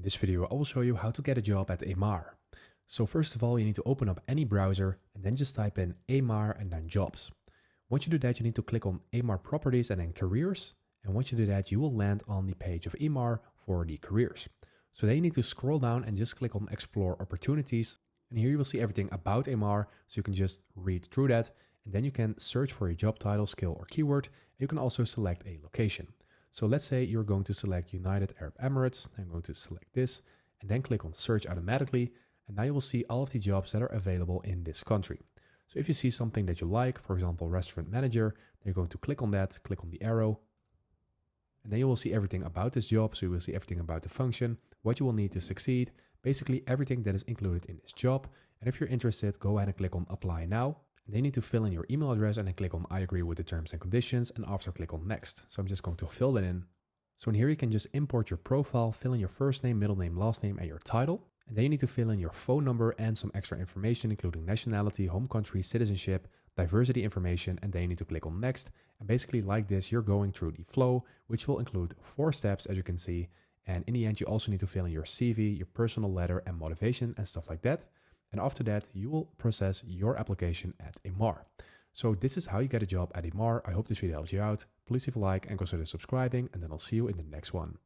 this video, I will show you how to get a job at Emaar. So first of all, you need to open up any browser and then just type in Emaar and then jobs. Once you do that, you need to click on Emaar properties and then careers. And once you do that, you will land on the page of Emaar for the careers. So then you need to scroll down and just click on explore opportunities. And here you will see everything about Emaar. So you can just read through that. And then you can search for a job title, skill, or keyword. You can also select a location. So let's say you're going to select United Arab Emirates. I'm going to select this and then click on search automatically. And now you will see all of the jobs that are available in this country. So if you see something that you like, for example, restaurant manager, then you're going to click on that, click on the arrow. And then you will see everything about this job. So you will see everything about the function, what you will need to succeed, basically everything that is included in this job. And if you're interested, go ahead and click on apply now. And then you need to fill in your email address and then click on I agree with the terms and conditions, and after click on next. So I'm just going to fill that in. So in here you can just import your profile, fill in your first name, middle name, last name, and your title. And then you need to fill in your phone number and some extra information, including nationality, home country, citizenship, diversity information, and then you need to click on next. And basically like this, you're going through the flow, which will include 4 steps, as you can see. And in the end, you also need to fill in your CV, your personal letter and motivation and stuff like that. And after that, you will process your application at Emaar. So this is how you get a job at Emaar. I hope this video helps you out. Please leave a like and consider subscribing, and then I'll see you in the next one.